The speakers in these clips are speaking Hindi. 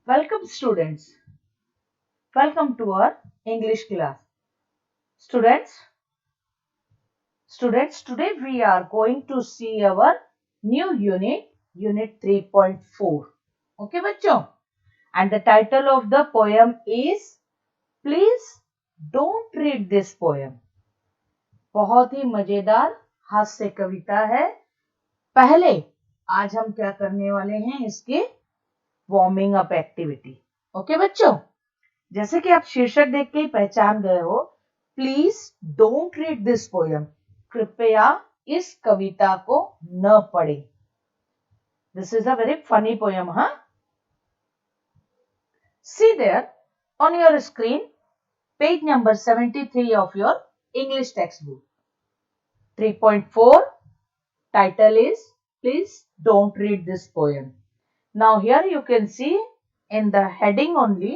Welcome students. Welcome to our English class. Students, today we are going to see our new unit, unit 3.4. Okay बच्चों? And the title of the poem is Please Don't Read This Poem. बहुत ही मजेदार हास्य कविता है। पहले आज हम क्या करने वाले हैं, इसके वार्मिंग अप एक्टिविटी। ओके बच्चों, जैसे कि आप शीर्षक देख के ही पहचान गए हो, please don't read this poem, कृपया इस कविता को न पढ़े। This is a very funny poem, हाँ। See there on your screen page number 73 of your English text book. 3.4 title is Please Don't Read This Poem. Now here you can see in the heading only,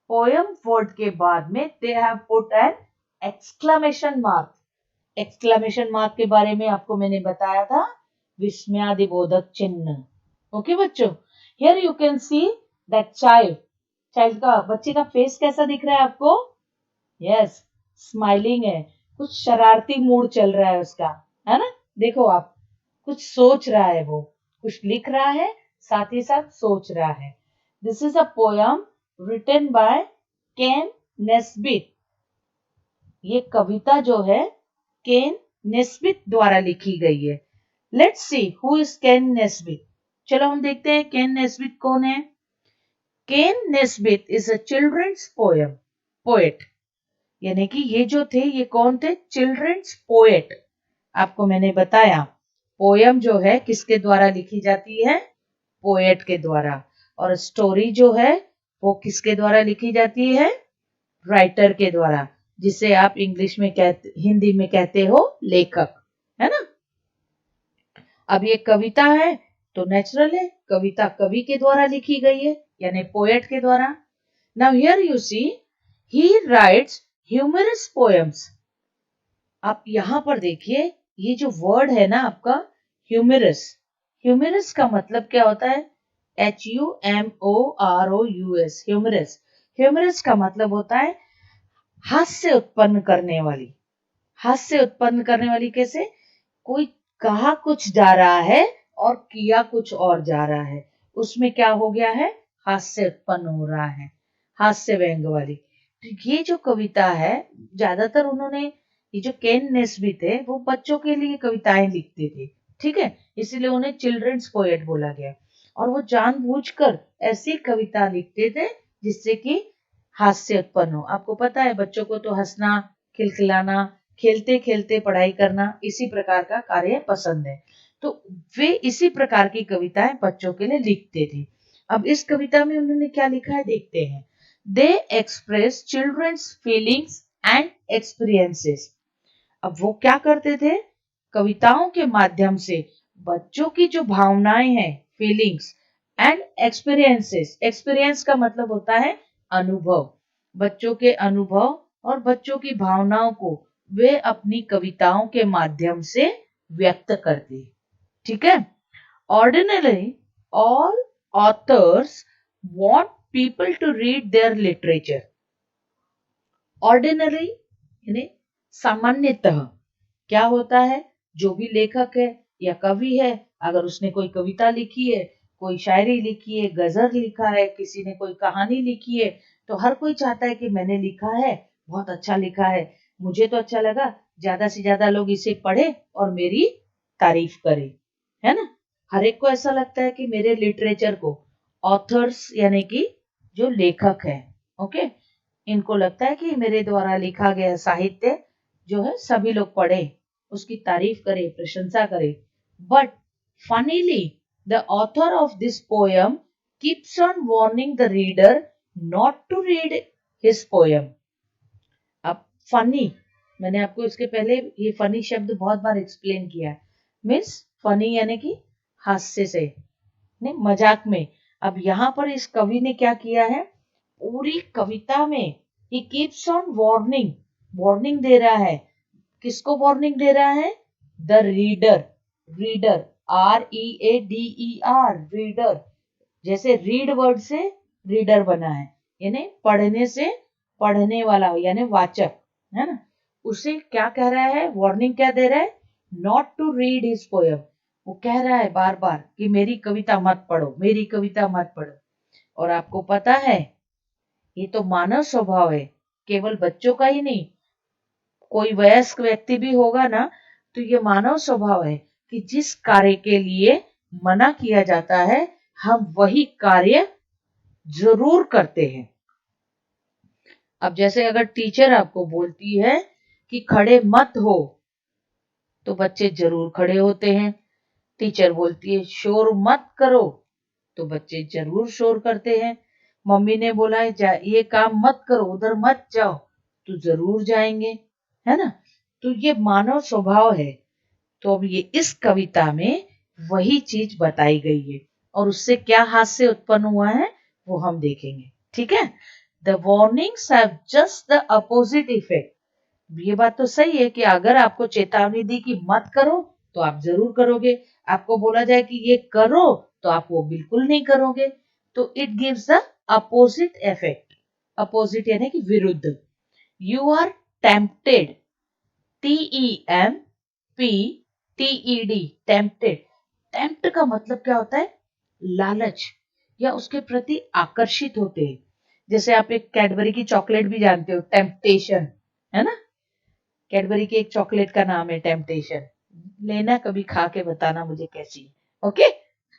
poem word के बाद में they have put an exclamation mark. Exclamation mark के बारे में आपको मैंने बताया था, विस्मयादिबोधक चिन्ह। ओके बच्चों, here you can see that child का, बच्चे का फेस कैसा दिख रहा है आपको? यस, स्माइलिंग है, कुछ शरारती मूड चल रहा है उसका, है ना। देखो आप, कुछ सोच रहा है, वो कुछ लिख रहा है, साथ ही साथ सोच रहा है। This is a poem written by Kenn Nesbitt. ये कविता जो है केन नेस्बिट द्वारा लिखी गई है। Let's see who is Kenn Nesbitt. चलो हम देखते हैं केन नेस्बिट कौन है। Kenn Nesbitt is a children's poet. यानी कि ये जो थे, ये कौन थे? Children's poet. आपको मैंने बताया पोयम जो है किसके द्वारा लिखी जाती है? पोएट के द्वारा। और स्टोरी जो है वो किसके द्वारा लिखी जाती है? राइटर के द्वारा, जिसे आप इंग्लिश में हिंदी में कहते हो लेखक, है ना। अब ये कविता है तो नेचुरल है, कविता कवि के द्वारा लिखी गई है, यानी पोएट के द्वारा। Now here you see he writes humorous poems. आप यहां पर देखिए, ये जो वर्ड है ना आपका ह्यूमरस, ह्यूमरस का मतलब क्या होता है? HUMOROUS, humerus. ह्यूमरस का मतलब होता है हास्य उत्पन्न करने वाली। हास्य उत्पन्न करने वाली कैसे? कोई कहा कुछ जा रहा है और किया कुछ और जा रहा है, उसमें क्या हो गया है? हास्य उत्पन्न हो रहा है, हास्य व्यंग वाली। तो ये जो कविता है, ज्यादातर उन्होंने, ये जो केन नेस्बिट थे, वो बच्चों के लिए कविताएं लिखते थे, ठीक है, इसीलिए उन्हें चिल्ड्रंस पोएट बोला गया। और वो जानबूझकर ऐसी कविता लिखते थे जिससे कि हास्य उत्पन्न हो। आपको पता है बच्चों को तो हंसना, खिलखिलाना, खेलते खेलते पढ़ाई करना, इसी प्रकार का कार्य पसंद है। तो वे इसी प्रकार की कविताएं बच्चों के लिए लिखते थे। अब इस कविता में उन्होंने क्या लिखा है देखते हैं। They express children's feelings and experiences. अब वो क्या करते थे? कविताओं के माध्यम से बच्चों की जो भावनाएं हैं, फीलिंग्स एंड एक्सपीरियंसेस। एक्सपीरियंस का मतलब होता है अनुभव। बच्चों के अनुभव और बच्चों की भावनाओं को वे अपनी कविताओं के माध्यम से व्यक्त करते, ठीक है। Ordinary all authors want people to read their literature. Ordinary यानी सामान्यतः क्या होता है? जो भी लेखक है या कवि है, अगर उसने कोई कविता लिखी है, कोई शायरी लिखी है, गजल लिखा है, किसी ने कोई कहानी लिखी है, तो हर कोई चाहता है कि मैंने लिखा है, बहुत अच्छा लिखा है, मुझे तो अच्छा लगा, ज्यादा से ज्यादा लोग इसे पढ़े और मेरी तारीफ करें, है ना। हर एक को ऐसा लगता है कि मेरे लिटरेचर को, ऑथर्स यानी कि जो लेखक है, ओके, इनको लगता है कि मेरे द्वारा लिखा गया साहित्य जो है सभी लोग पढ़े, उसकी तारीफ करे, प्रशंसा करे। But funnily the author of this poem keeps on warning the reader not to read his poem. अब फनी, मैंने आपको इसके पहले ये फनी शब्द बहुत बार एक्सप्लेन किया है। मीन्स फनी यानी कि हास्य से, नहीं मजाक में। अब यहाँ पर इस कवि ने क्या किया है, पूरी कविता में ही कीप्स ऑन वार्निंग, वार्निंग दे रहा है। किसको वार्निंग दे रहा है? The reader. Reader, READER, reader. जैसे रीड वर्ड से रीडर बना है, यानी पढ़ने से पढ़ने वाला यानी वाचक, है ना। उसे क्या कह रहा है, वार्निंग क्या दे रहा है, not to read his poem. वो कह रहा है बार बार कि मेरी कविता मत पढ़ो, मेरी कविता मत पढ़ो। और आपको पता है ये तो मानव स्वभाव है, केवल बच्चों का ही नहीं, कोई वयस्क व्यक्ति भी होगा ना, तो ये मानव स्वभाव है कि जिस कार्य के लिए मना किया जाता है हम वही कार्य जरूर करते हैं। अब जैसे अगर टीचर आपको बोलती है कि खड़े मत हो, तो बच्चे जरूर खड़े होते हैं। टीचर बोलती है शोर मत करो, तो बच्चे जरूर शोर करते हैं। मम्मी ने बोला है ये काम मत करो, उधर मत जाओ, तो जरूर जाएंगे, है ना। तो ये मानव स्वभाव है। तो अब ये इस कविता में वही चीज बताई गई है, और उससे क्या हास्य उत्पन्न हुआ है वो हम देखेंगे, ठीक है। The warnings have just the opposite effect. ये बात तो सही है कि अगर आपको चेतावनी दी कि मत करो तो आप जरूर करोगे, आपको बोला जाए कि ये करो तो आप वो बिल्कुल नहीं करोगे। तो it gives the opposite effect. Opposite यानी कि विरुद्ध। You are tempted, TEMPTED, tempted. Tempt का मतलब क्या होता है, लालच या उसके प्रति आकर्षित होते हैं। जैसे आप एक कैडबरी की चॉकलेट भी जानते हो, टेम्पटेशन, है ना। कैडबरी की एक चॉकलेट का नाम है टेम्पटेशन। लेना कभी खा के बताना मुझे कैसी, ओके।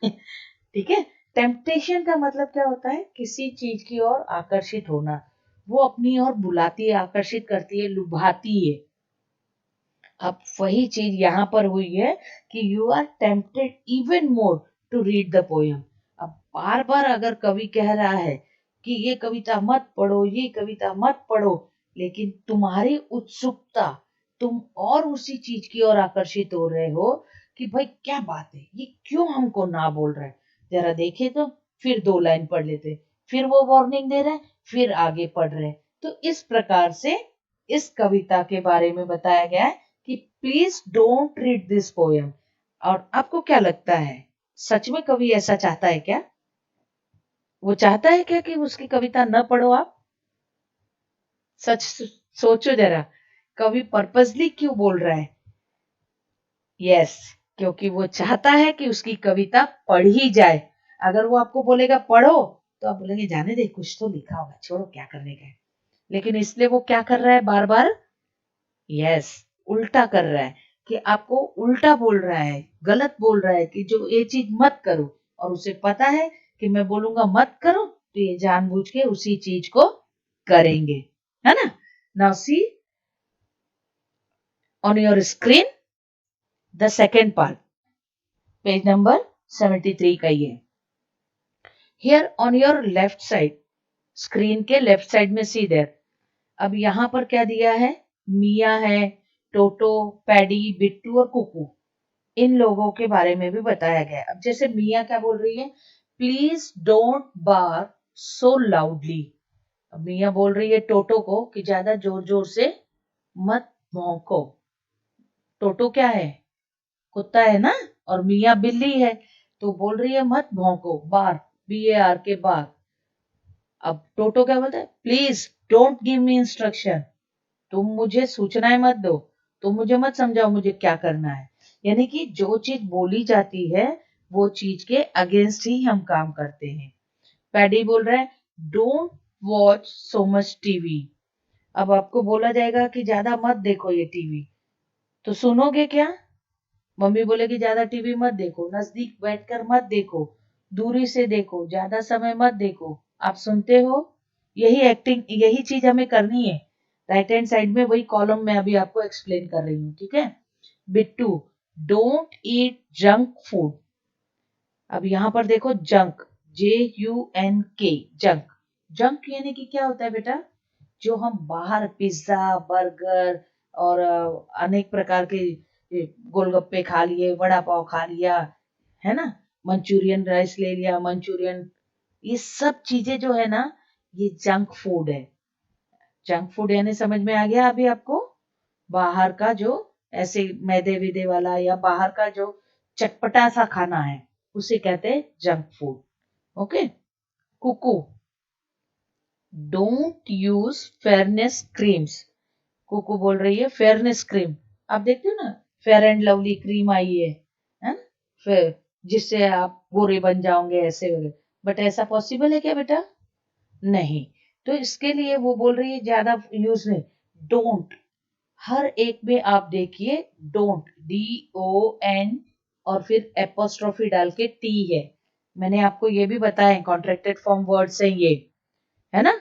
ठीक है। टेम्पटेशन का मतलब क्या होता है, किसी चीज की ओर आकर्षित होना, वो अपनी ओर बुलाती है, आकर्षित करती है, लुभाती है। अब वही चीज यहां पर हुई है कि you are tempted even more to read the poem. अब बार बार अगर कवि कह रहा है कि ये कविता मत पढ़ो, ये कविता मत पढ़ो, लेकिन तुम्हारी उत्सुकता, तुम और उसी चीज की ओर आकर्षित हो रहे हो कि भाई क्या बात है, ये क्यों हमको ना बोल रहा है, जरा देखे तो। फिर 2 लाइन पढ़ लेते, फिर वो वार्निंग दे रहे हैं, फिर आगे पढ़ रहे हैं। तो इस प्रकार से इस कविता के बारे में बताया गया है कि please don't read this poem. और आपको क्या लगता है, सच में कवि ऐसा चाहता है क्या, वो चाहता है क्या कि उसकी कविता न पढ़ो आप? सच सोचो जरा, कवि पर्पसली क्यों बोल रहा है? यस, क्योंकि वो चाहता है कि उसकी कविता पढ़ी जाए। अगर वो आपको बोलेगा पढ़ो, तो आप बोलेंगे जाने दे, कुछ तो लिखा होगा, छोड़ो क्या करने का है। लेकिन इसलिए वो क्या कर रहा है बार बार, यस, उल्टा कर रहा है, कि आपको उल्टा बोल रहा है, गलत बोल रहा है कि जो ये चीज मत करो, और उसे पता है कि मैं बोलूंगा मत करो तो ये जानबूझ के उसी चीज को करेंगे, है ना। Now see on your screen the second part, page number 73 का ये। Here on your left side, screen के लेफ्ट साइड में सी देयर। अब यहां पर क्या दिया है, मिया है, टोटो, पैडी, बिट्टू और कुकू, इन लोगों के बारे में भी बताया गया है। अब जैसे मिया क्या बोल रही है, please don't bark so loudly. अब मिया बोल रही है टोटो को कि ज्यादा जोर जोर से मत भौंको। टोटो क्या है, कुत्ता है ना, और मिया बिल्ली है, तो बोल रही है मत भौंको, बार, BAR के बार। अब टोटो क्या बोलता है, please don't give me instruction, तुम मुझे सूचनाएं मत दो, तुम मुझे मत समझाओ मुझे क्या करना है। यानी कि जो चीज बोली जाती है वो चीज के अगेंस्ट ही हम काम करते हैं। पैडी बोल रहा है don't watch so much TV. अब आपको बोला जाएगा कि ज्यादा मत देखो ये टीवी, तो सुनोगे क्या? मम्मी बोलेगी ज्यादा टीवी मत देखो, नजदीक बैठकर मत देखो, दूरी से देखो, ज्यादा समय मत देखो। आप सुनते हो? यही एक्टिंग, यही चीज हमें करनी है। राइट हैंड साइड में वही कॉलम में अभी आपको एक्सप्लेन कर रही हूँ, ठीक है। Bittu, don't eat junk food. अब यहां पर देखो जंक, JUNK, जंक। जंक यानी कि क्या होता है बेटा, जो हम बाहर पिज्जा, बर्गर और अनेक प्रकार के गोलगप्पे खा लिए, वड़ा पाव खा लिया, है ना, मंचूरियन राइस ले लिया, मंचूरियन, ये सब चीजें जो है ना, ये जंक फूड है। जंक फूड यानी समझ में आ गया अभी आपको, बाहर का जो ऐसे मैदे विदे वाला या बाहर का जो चटपटा सा खाना है उसे कहते हैं junk food, okay. Cuckoo, don't use fairness creams. Coco बोल रही है फेयरनेस क्रीम। आप देखते हो ना, फेयर एंड लवली क्रीम आई है ना, फिर जिससे आप गोरे बन जाओगे ऐसे वगैरह। बट ऐसा पॉसिबल है क्या बेटा? नहीं। तो इसके लिए वो बोल रही है ज्यादा यूज नहीं, डोंट। हर एक में आप देखिए डोंट, DON और फिर एपोस्ट्रोफी डाल के टी है। मैंने आपको ये भी बताया कॉन्ट्रैक्टेड फॉर्म वर्ड्स है ये, है ना।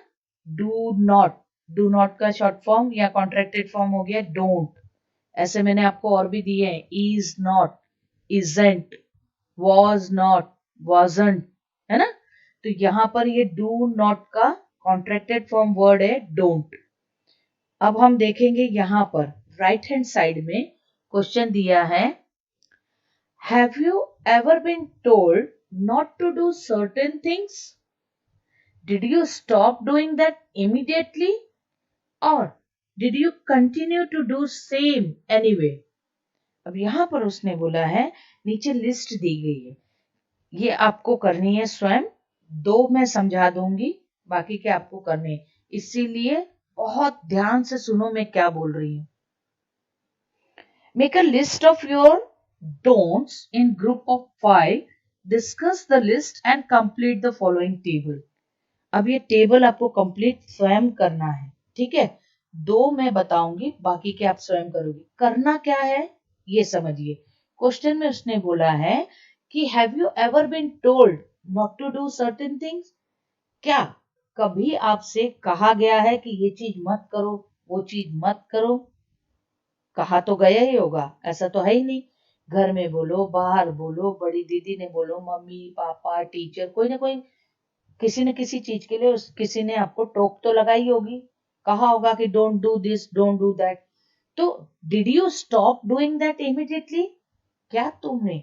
डू नॉट, डू नॉट का शॉर्ट फॉर्म या कॉन्ट्रैक्टेड फॉर्म हो गया डोंट। ऐसे मैंने आपको और भी दिए हैं, is not, isn't, was not, wasn't, है ना। तो यहां पर ये डू नॉट का कॉन्ट्रैक्टेड फॉर्म वर्ड है डोंट। अब हम देखेंगे यहां पर राइट हैंड साइड में क्वेश्चन दिया है, have you ever been told not to do certain things? Did you stop doing that immediately और did you continue to do same anyway? अब यहां पर उसने बोला है, नीचे लिस्ट दी गई है, ये आपको करनी है स्वयं। दो मैं समझा दूंगी, बाकी के आपको करने हैं। इसीलिए बहुत ध्यान से सुनो मैं क्या बोल रही हूं। Make a list of your don'ts in group of 5, discuss the list and complete the following table. अब ये टेबल आपको कंप्लीट स्वयं करना है, ठीक है। दो मैं बताऊंगी, बाकी के आप स्वयं करोगे। करना क्या है ये समझिए। क्वेश्चन में उसने बोला है कि have you ever been told not to do certain things? क्या कभी आपसे कहा गया है कि ये चीज मत करो, वो चीज मत करो? कहा तो गया ही होगा, ऐसा तो है ही नहीं। घर में बोलो, बाहर बोलो, बड़ी दीदी ने बोलो, मम्मी पापा टीचर, कोई ना कोई किसी न किसी चीज के लिए किसी ने आपको टोक तो लगाई होगी, कहा होगा कि don't do this, don't do that. तो did you stop doing that immediately? क्या तुमने,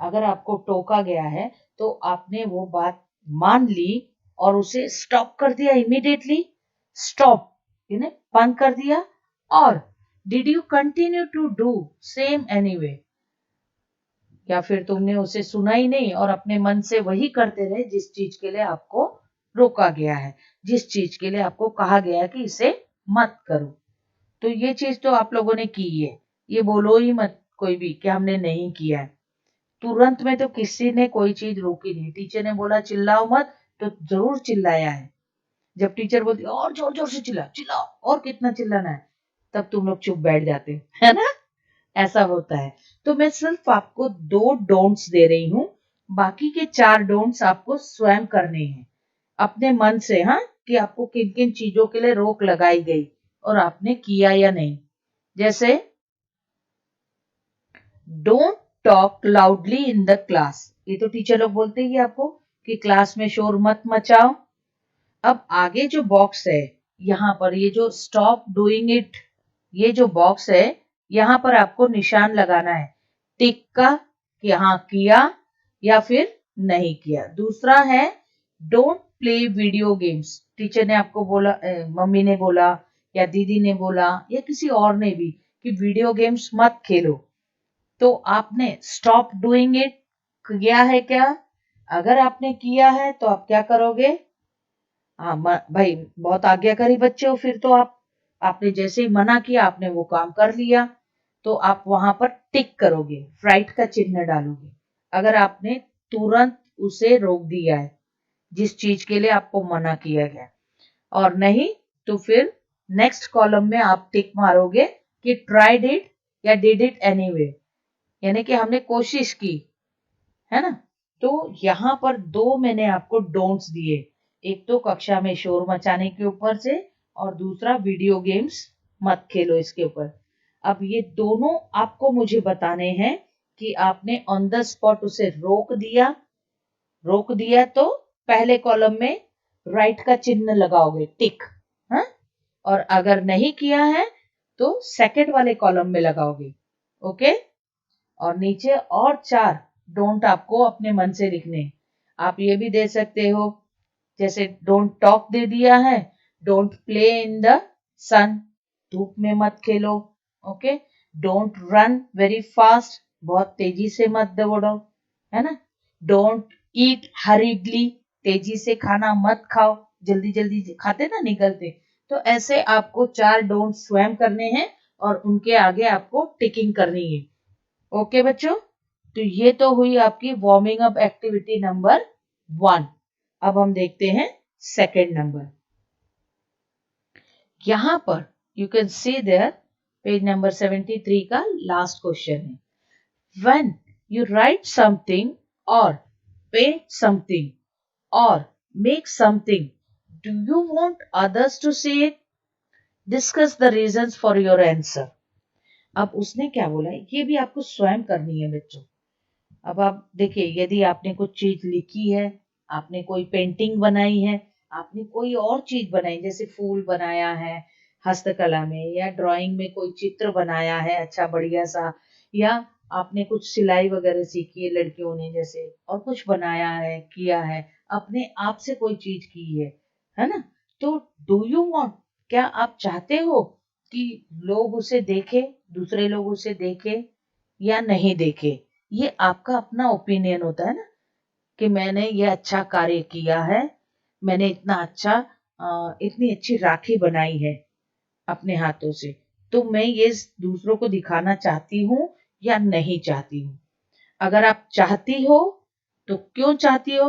अगर आपको टोका गया है तो आपने वो बात मान ली और उसे स्टॉप कर दिया इमीडिएटली? स्टॉप यानी बंद कर दिया। और did you continue to do same anyway, या फिर तुमने उसे सुना ही नहीं और अपने मन से वही करते रहे जिस चीज के लिए आपको रोका गया है, जिस चीज के लिए आपको कहा गया है कि इसे मत करो। तो ये चीज तो आप लोगों ने की है, ये बोलो ही मत कोई भी कि हमने नहीं किया है। तुरंत में तो किसी ने कोई चीज रोकी नहीं। टीचर ने बोला चिल्लाओ मत, तो जरूर चिल्लाया है। जब टीचर बोलती और जोर जोर से चिल्ला, चिल्लाओ और कितना चिल्लाना है, तब तुम लोग चुप बैठ जाते है ना। ऐसा होता है। तो मैं सिर्फ आपको दो डोंट्स दे रही हूं, बाकी के 4 डोंट्स आपको स्वयं करने हैं अपने मन से। हाँ, कि आपको किन किन चीजों के लिए रोक लगाई गई और आपने किया या नहीं। जैसे don't talk loudly in the class, ये तो टीचर लोग बोलते ही आपको कि क्लास में शोर मत मचाओ। अब आगे जो बॉक्स है, यहाँ पर ये जो स्टॉप डूइंग इट, ये जो बॉक्स है, यहाँ पर आपको निशान लगाना है टिक का, कि हाँ किया या फिर नहीं किया। दूसरा है don't play video games. Teacher ने आपको बोला, मम्मी ने बोला या दीदी ने बोला या किसी और ने भी कि वीडियो गेम्स मत खेलो, तो आपने स्टॉप डूइंग इट किया है क्या? अगर आपने किया है तो आप क्या करोगे? हाँ भाई, बहुत आज्ञाकारी बच्चे हो फिर तो आपने जैसे ही मना किया आपने वो काम कर लिया, तो आप वहां पर टिक करोगे, राइट का चिन्ह डालोगे। अगर आपने तुरंत उसे रोक दिया है जिस चीज के लिए आपको मना किया गया, और नहीं तो फिर नेक्स्ट कॉलम में आप टिक मारोगे कि ट्राइड इट या डिड इट एनीवे, यानी कि हमने कोशिश की, है ना। तो यहाँ पर दो मैंने आपको डोंट्स दिए, एक तो कक्षा में शोर मचाने के ऊपर से और दूसरा वीडियो गेम्स मत खेलो इसके ऊपर। अब ये दोनों आपको मुझे बताने हैं कि आपने ऑन द स्पॉट उसे रोक दिया, रोक दिया तो पहले कॉलम में राइट का चिन्ह लगाओगे टिक, हाँ? और अगर नहीं किया है तो सेकंड वाले कॉलम में लगाओगे, ओके। और नीचे और 4 डोंट आपको अपने मन से लिखने। आप ये भी दे सकते हो, जैसे डोंट टॉक दे दिया है, डोंट प्ले इन द सन, धूप में मत खेलो, okay. Don't run very fast, बहुत तेजी से मत दौड़ो, है ना। डोंट ईट हरीडली, तेजी से खाना मत खाओ, जल्दी जल्दी खाते ना निकलते। तो ऐसे आपको 4 डोंट स्वयं करने हैं और उनके आगे आपको टिकिंग करनी है। ओके बच्चों, तो ये तो हुई आपकी वार्मिंग अप एक्टिविटी नंबर 1। अब हम देखते हैं सेकेंड नंबर। यहां पर you can see there page number 73 का लास्ट क्वेश्चन है। When you write something or paint something or make something, do you want others to see it? Discuss the reasons for your answer. अब उसने क्या बोला है, ये भी आपको स्वयं करनी है बच्चों। अब आप देखिए, यदि आपने कुछ चीज लिखी है, आपने कोई पेंटिंग बनाई है, आपने कोई और चीज बनाई, जैसे फूल बनाया है हस्तकला में, या ड्राइंग में कोई चित्र बनाया है अच्छा बढ़िया सा, या आपने कुछ सिलाई वगैरह सीखी है लड़कियों ने जैसे, और कुछ बनाया है, किया है, अपने आप से कोई चीज की है ना। तो डू यू वांट, क्या आप चाहते हो कि लोग उसे देखें, दूसरे लोग उसे देखें या नहीं देखें? ये आपका अपना ओपिनियन होता है ना, कि मैंने ये अच्छा कार्य किया है, मैंने इतना अच्छा इतनी अच्छी राखी बनाई है अपने हाथों से, तो मैं ये दूसरों को दिखाना चाहती हूँ या नहीं चाहती हूँ। अगर आप चाहती हो तो क्यों चाहती हो,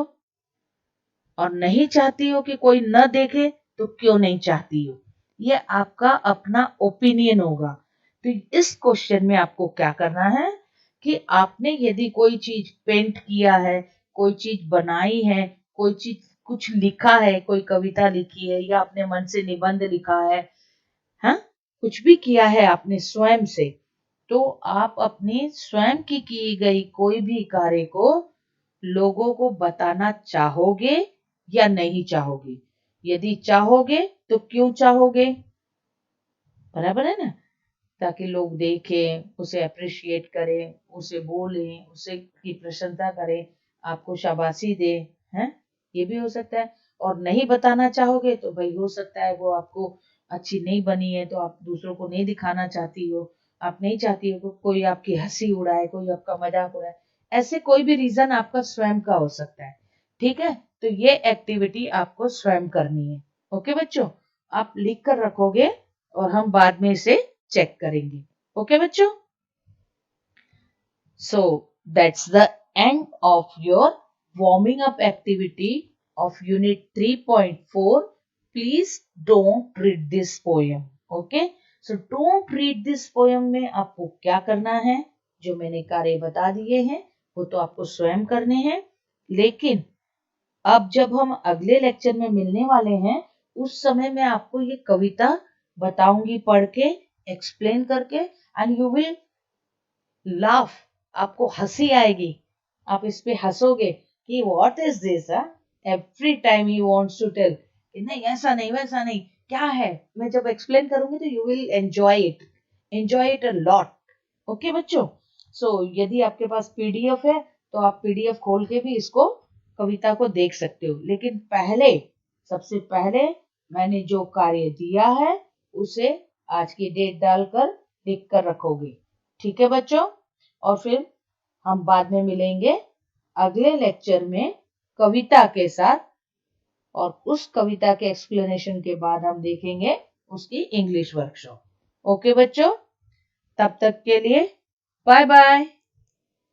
और नहीं चाहती हो कि कोई न देखे तो क्यों नहीं चाहती हो, ये आपका अपना ओपिनियन होगा। तो इस क्वेश्चन में आपको क्या करना है कि आपने यदि कोई चीज पेंट किया है, कोई चीज बनाई है, कोई चीज कुछ लिखा है, कोई कविता लिखी है, या अपने मन से निबंध लिखा है, हाँ, कुछ भी किया है आपने स्वयं से, तो आप अपनी स्वयं की गई कोई भी कार्य को लोगों को बताना चाहोगे या नहीं चाहोगे? यदि चाहोगे तो क्यों चाहोगे? बराबर है ना, ताकि लोग देखें, उसे अप्रिशिएट करें, उसे बोलें, उसे की प्रशंसा करें, आपको शाबाशी दे, हैं, ये भी हो सकता है। और नहीं बताना चाहोगे तो भाई हो सकता है वो आपको अच्छी नहीं बनी है, तो आप दूसरों को नहीं दिखाना चाहती हो, आप नहीं चाहती हो कि कोई आपकी हंसी उड़ाए, कोई आपका मजाक उड़ाए, ऐसे कोई भी रीजन आपका स्वयं का हो सकता है। ठीक है, तो ये एक्टिविटी आपको स्वयं करनी है। ओके बच्चों, आप लिख कर रखोगे और हम बाद में इसे चेक करेंगे। ओके बच्चों, so that's the end of your warming up activity of unit 3.4। Please don't read this poem. Okay, so don't read this poem में आपको क्या करना है, जो मैंने कार्य बता दिए हैं वो तो आपको स्वयं करने हैं, लेकिन अब जब हम अगले लेक्चर में मिलने वाले हैं, उस समय मैं आपको ये कविता बताऊंगी पढ़ के, एक्सप्लेन करके, एंड यू विल लाफ, आपको हंसी आएगी, आप इस पे हंसोगे कि what is this, every time he wants to tell कि नहीं ऐसा नहीं वैसा नहीं, क्या है, मैं जब एक्सप्लेन करूंगी तो you will enjoy it a lot. Okay बच्चों, सो यदि आपके पास पीडीएफ है तो आप पीडीएफ खोल के भी इसको कविता को देख सकते हो, लेकिन पहले, सबसे पहले मैंने जो कार्य दिया है उसे आज की डेट डालकर लिख कर रखोगे। ठीक है बच्चों, और फिर हम बाद में मिलेंगे अगले लेक्चर में कविता के साथ, और उस कविता के एक्सप्लेनेशन के बाद हम देखेंगे उसकी इंग्लिश वर्कशॉप। ओके बच्चों, तब तक के लिए बाय बाय।